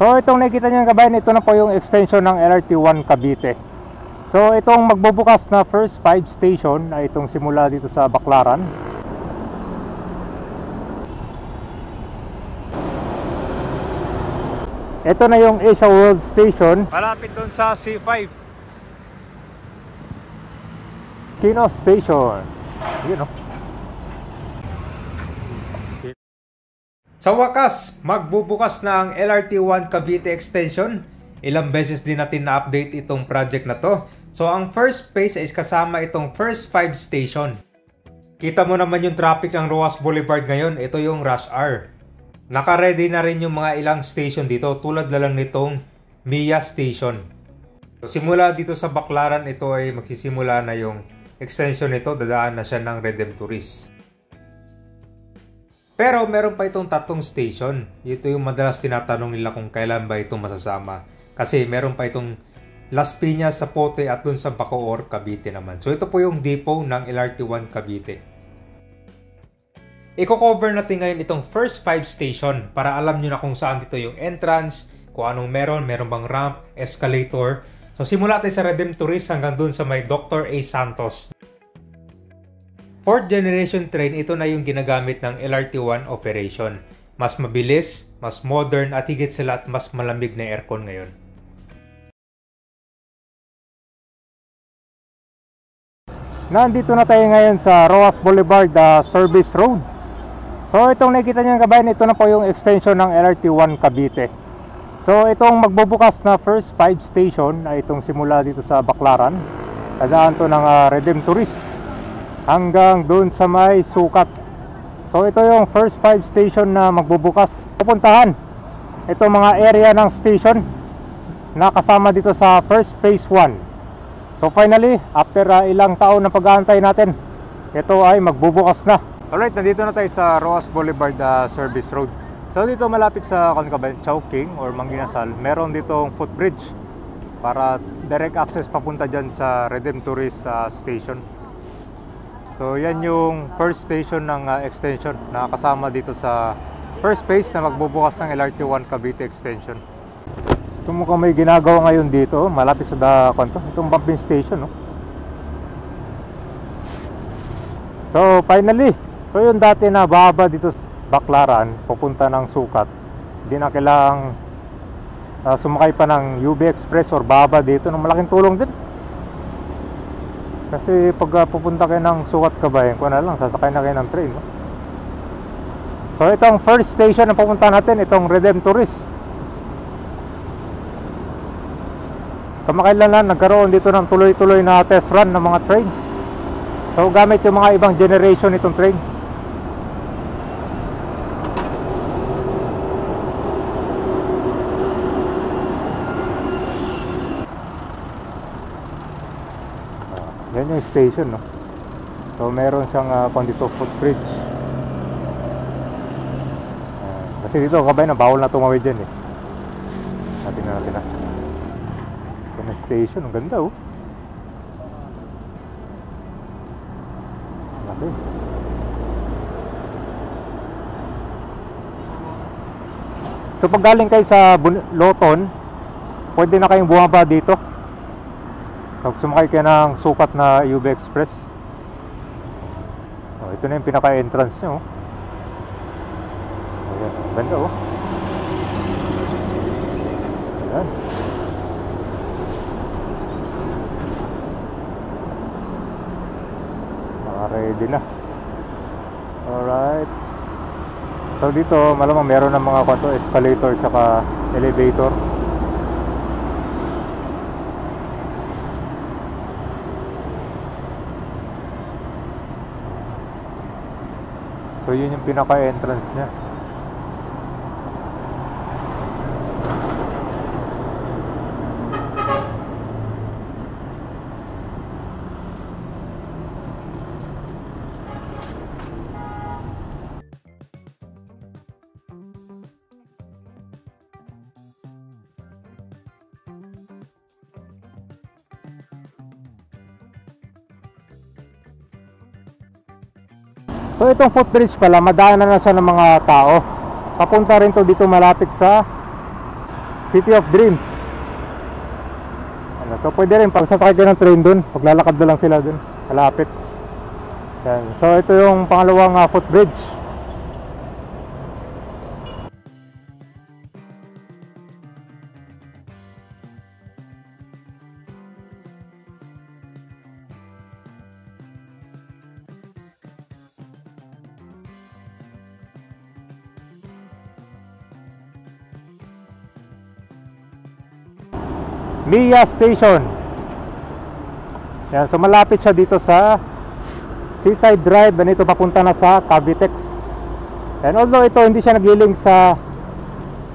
So itong nakikita nyo kabayan, ito na po yung extension ng LRT1 Cavite. So itong magbubukas na first 5 station ay itong simula dito sa Baclaran. Ito na yung Asia World Station, malapit doon sa C5 Kino Station. Yun, oh. Sa wakas, magbubukas na ang LRT1 Cavite Extension. Ilang beses din natin na-update itong project na to. So ang first phase is kasama itong first 5 station. Kita mo naman yung traffic ng Roxas Boulevard ngayon. Ito yung rush hour. Naka-ready na rin yung mga ilang station dito, tulad na lang nitong Mia Station. So simula dito sa Baclaran, ito ay magsisimula na yung extension nito. Dadaan na siya ng Redemptorist. Pero meron pa itong 3 station. Ito yung madalas tinatanong nila kung kailan ba ito masasama. Kasi meron pa itong Las Piñas, Zapote at dun sa Bacoor, Cavite naman. So ito po yung depot ng LRT1 Cavite. Iko-cover natin ngayon itong first 5 station para alam nyo na kung saan dito yung entrance, kung anong meron bang ramp, escalator. So simula tayo sa Redemptorist hanggang dun sa may Dr. A. Santos. 4th generation train, ito na yung ginagamit ng LRT1 operation. Mas mabilis, mas modern at higit sa lahat mas malamig na aircon ngayon. Nandito na tayo ngayon sa Roxas Boulevard Service Road. So itong nakikita nyo kabayan, ito na po yung extension ng LRT1 Cavite. So itong magbubukas na first 5 station ay itong simula dito sa Baclaran. Dadaan to ng Redemptorist hanggang dun sa may Sukat. So ito yung first 5 station na magbubukas. Pupuntahan itong mga area ng station na kasama dito sa first phase 1. So finally, after ilang taon na pag-aantay natin, ito ay magbubukas na. Alright, nandito na tayo sa Roxas Boulevard Service Road. So dito malapit sa Chowking or Manginasal, meron ditong footbridge para direct access papunta dyan sa Redemptorist Station. So yan yung first station ng extension na kasama dito sa first phase na magbubukas ng LRT1 Cavite Extension. Ito mukhang may ginagawa ngayon dito, malapit sa itong pumping station, no? So finally, so yung dati na baba dito sa Baclaran papunta ng Sukat, hindi na kailangang sumakay pa ng UB Express or baba dito, ng malaking tulong din. Kasi pag pupunta kayo ng Sukat kabayan, kung na lang sasakay na kayo ng train, no? So itong first station na pupunta natin, itong Redemptorist. Kamakailan lang nagkaroon dito ng tuloy-tuloy na test run ng mga trains. So gamit yung mga ibang generation itong train. Yan yung station, no? So meron siyang dito footbridge. Kasi dito kabayan, bawal na tumawid dyan, eh. Natin na. Ito na station, ang ganda, oh. Okay. So pag galing kayo sa Loton, pwede na kayong bumaba dito. Pag sumakay kayo ng Sukat na UB Express. Ito na yung pinaka-entrance nyo. Ayan, ganda, oh. Ayan. Ready na. Alright. So dito malamang meron ng mga escalator tsaka elevator. So yun yung pinaka-entrance niya. So itong footbridge pala, madaanan na siya ng mga tao. Papunta rin to dito malapit sa City of Dreams. Ano, so pwede rin pag sasakay ka ng train dun, maglalakad na lang sila dun, malapit. Yan. So ito yung pangalawang footbridge. Mia Station. Yan, so malapit siya dito sa Seaside Drive, and ito papunta na sa Cavitex. And although ito hindi siya naglilink sa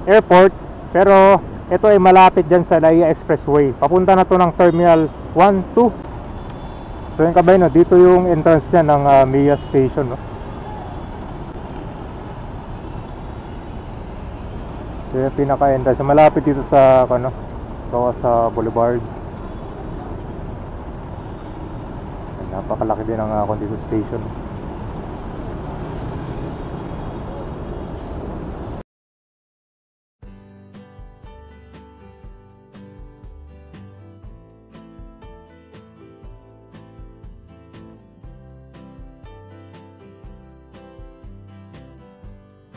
airport, pero ito ay malapit dyan sa NAIA Expressway. Papunta na to ng Terminal 1, 2. So yung kabay, no, dito yung entrance niya ng Mia Station, no? So yung pinaka-entrance, malapit dito sa ano, sa Boulevard. Napakalaki din ang dito station.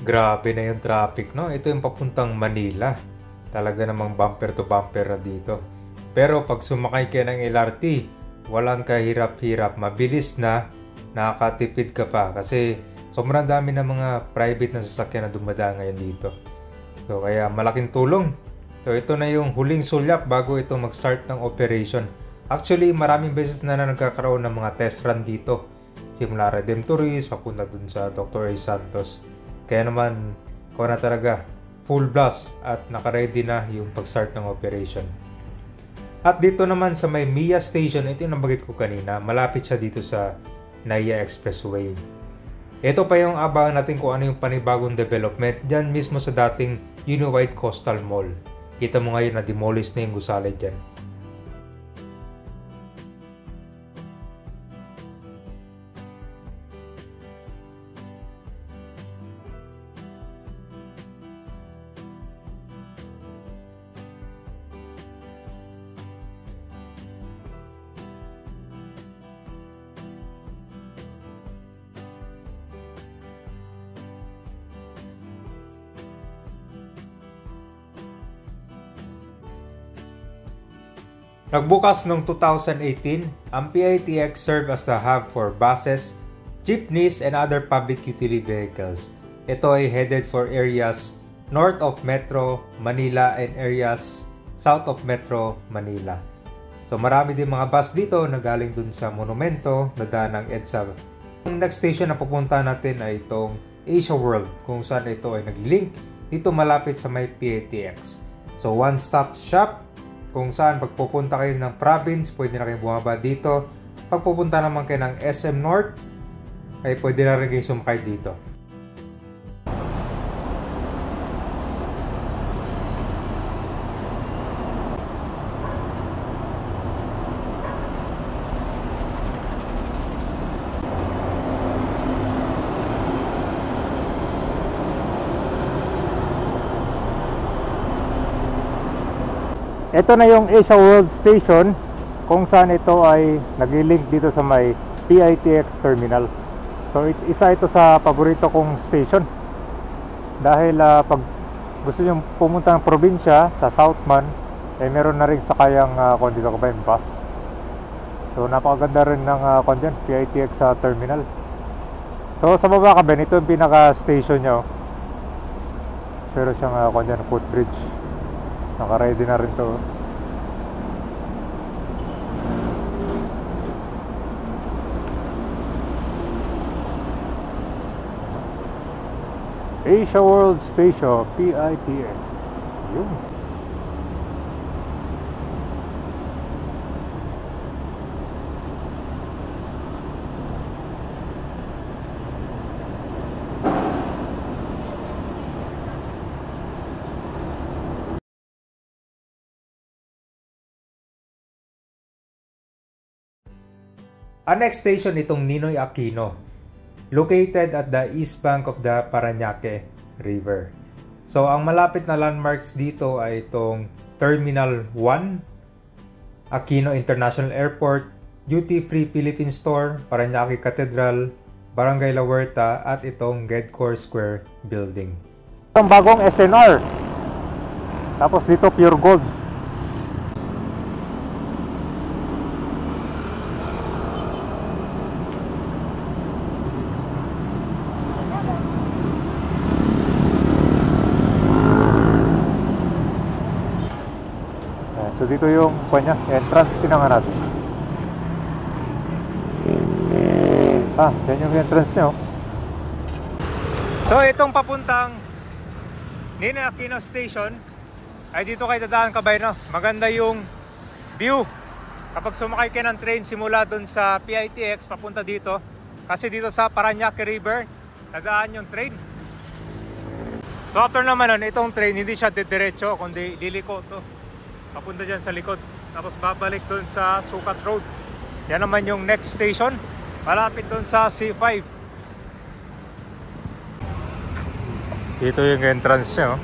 Grabe na yung traffic, no? Ito yung papuntang Manila. Talaga namang bumper to bumper na dito. Pero pag sumakay ka ng LRT, walang kahirap-hirap, mabilis na, nakakatipid ka pa kasi sobrang dami ng mga private na sasakyan na dumadaan ngayon dito. So kaya malaking tulong. So ito na yung huling sulyak bago ito mag-start ng operation. Actually maraming beses na nagkakaroon ng mga test run dito. Simula Redemptoris, papunta dun sa Dr. A. Santos. Kaya naman, ko na talaga full blast at naka-ready na yung pag-start ng operation. At dito naman sa may Mia Station, ito yung nabanggit ko kanina, malapit siya dito sa NAIA Expressway. Ito pa yung abangan natin kung ano yung panibagong development dyan mismo sa dating Uniwide Coastal Mall. Kita mo ngayon na demolish na yung gusali dyan. Nagbukas noong 2018, ang PITX served as the hub for buses, jeepneys, and other public utility vehicles. Ito ay headed for areas north of Metro Manila and areas south of Metro Manila. So marami din mga bus dito na galing dun sa Monumento, nadaan ng EDSA. Ang next station na pupunta natin ay itong Asia World, kung saan ito ay nag-link dito malapit sa may PITX. So one-stop shop, kung saan pagpupunta kayo ng province, pwede na kayo bumaba dito. Pagpupunta naman kayo ng SM North, ay pwede na rin kayo sumakay dito. Ito na yung Asia World Station, kung saan ito ay nag-link dito sa may PITX terminal. So isa ito sa paborito kong station dahil pag gusto nyo pumunta ng probinsya sa Southman, eh meron na rin sakayang dito ka ba yung bus. So napakaganda rin ng PITX terminal. So sa baba ka ba, ito yung pinaka station nyo, pero siyang footbridge. Naka-ready na rin to. Asia World Station, PITX. Yun. Ang next station itong Ninoy Aquino, located at the east bank of the Parañaque River. So, ang malapit na landmarks dito ay itong Terminal 1, Aquino International Airport, Duty Free Philippine Store, Parañaque Cathedral, Barangay La Huerta, at itong Gedcor Square Building. Ang bagong SNR. Tapos dito Pure Gold. So dito yung entrance, tinangan natin. Yan yung entrance nyo. So itong papuntang Ninoy Aquino Station ay dito kayo dadaan, kabay, no? Maganda yung view kapag sumakay kayo ng train simula dun sa PITX papunta dito, kasi dito sa Parañaque River dadaan yung train. So after naman nun, itong train hindi siya diretso kundi liliko to papunta dyan sa likod, tapos babalik dun sa Sukat Road. Yan naman yung next station, malapit dun sa C5. Dito yung entrance nyo.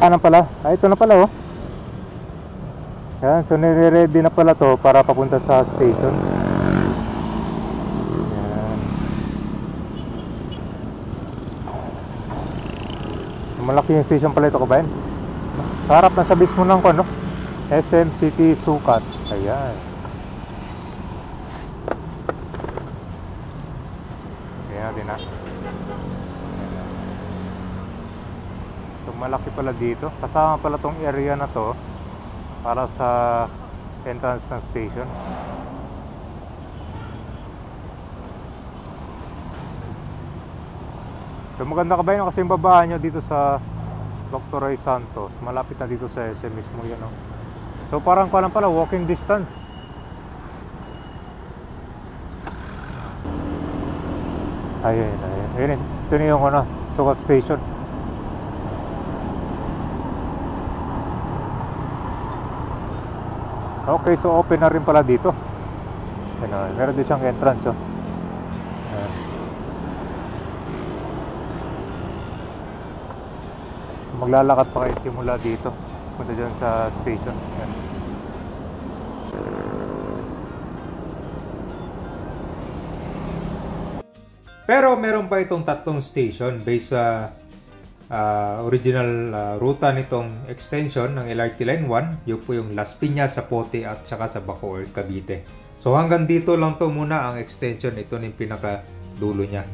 Ano pala? Ito na pala, oh. Yan, so nire-ready na pala to para papunta sa station. Yan. Malaki yung station pala ito, kabayan. Sa harap na sa mismo ng ano? SM City Sukat. Ayan. Ayan natin, ha. Malaki pala dito, kasama pala tong area na to para sa entrance ng station. So maganda, kabayan, kasi yung babaan nyo dito sa Dr. Roy Santos, malapit na dito sa SM mismo yan, oh. So parang pala walking distance. Ayun. Ito na yung Sukat Station. Okay, so open na rin pala dito. Meron din siyang entrance, oh. Maglalakad pa kayo simula dito, punta dyan sa station. Ayan. Pero meron pa itong tatlong station based sa original ruta nitong extension ng LRT Line 1. Yun po yung Las Piñas, Zapote at saka sa Bacoor, Cavite. So hanggang dito lang to muna ang extension. Ito na yung pinaka dulo niya.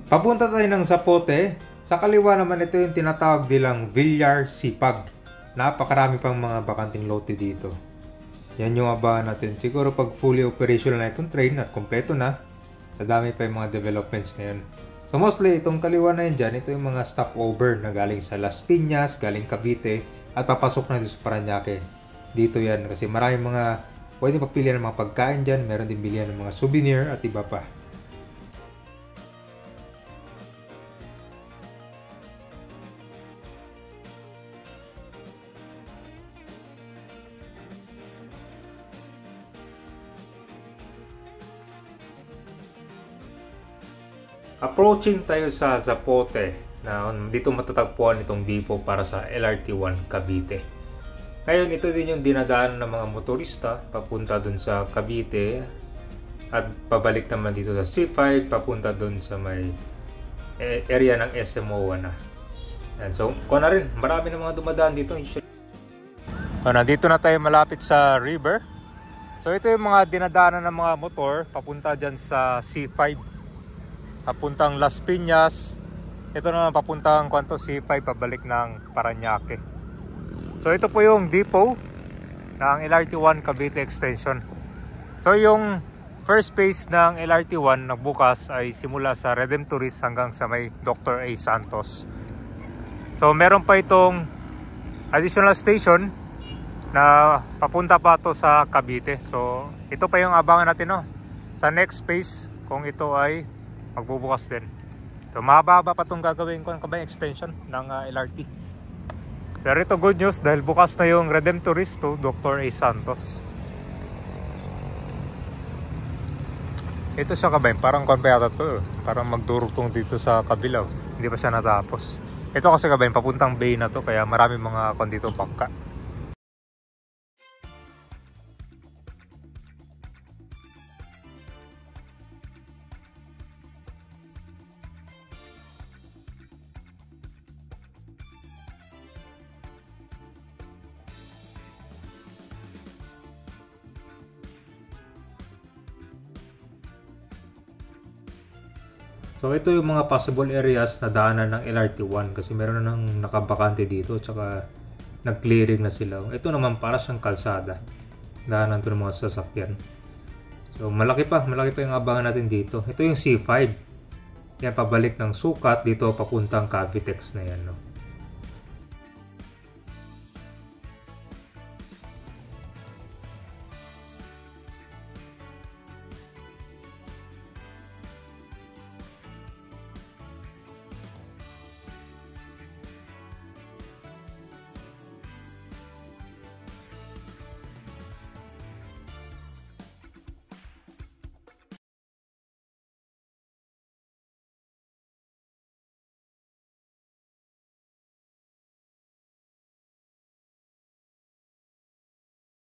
Papunta tayo ng Zapote. Sa kaliwa naman, ito yung tinatawag nilang Villar Sipag. Napakarami pang mga bakanting lote dito. Yan yung abahan natin. Siguro pag fully operational na itong train at kompleto na, sadami pa yung mga developments ngayon. So mostly, itong kaliwa na yan dyan, ito yung mga stopover na galing sa Las Piñas, galing Cavite, at papasok na dito sa Parañaque. Dito yan kasi maraming mga pwede papilian ng mga pagkain dyan. Meron din bilihan ng mga souvenir at iba pa. Approaching tayo sa Zapote, na dito matatagpuan itong depot para sa LRT1 Cavite. Ngayon, ito din yung dinadaanan ng mga motorista papunta dun sa Cavite at pabalik naman dito sa C5 papunta dun sa may area ng SMO1 na. Yan. So, kung na rin, marami ng mga dumadaan dito. Nandito na tayo malapit sa river. So, ito yung mga dinadaanan ng mga motor papunta dyan sa C5. Papuntang Las Piñas. Ito naman papuntang C5 pabalik ng Parañaque. So ito po yung depot ng LRT1 Cavite Extension. So yung first phase ng LRT1 nagbukas ay simula sa Redemptorist hanggang sa may Dr. A. Santos. So meron pa itong additional station na papunta pa to sa Cavite. So ito pa yung abangan natin, no, sa next phase kung ito ay magbubukas din. So mahaba pa itong gagawin ko ng kabayang extension ng LRT. Pero ito good news dahil bukas na yung Redemptorist to Dr. A. Santos. Ito siya kabayang, parang kompyata to. Parang magdurugtong dito sa kabilaw. Hindi pa siya natapos. Ito kasi kabayang papuntang bay na to kaya marami mga dito bangka. So ito yung mga possible areas na daanan ng LRT1 kasi meron na nang nakabakante dito tsaka nag-clearing na sila. Ito naman para siyang kalsada. Daanan to ng mga sasakyan. So malaki pa yung abangan natin dito. Ito yung C5. Yan pabalik ng Sukat dito papuntang Cavitex na yan, no.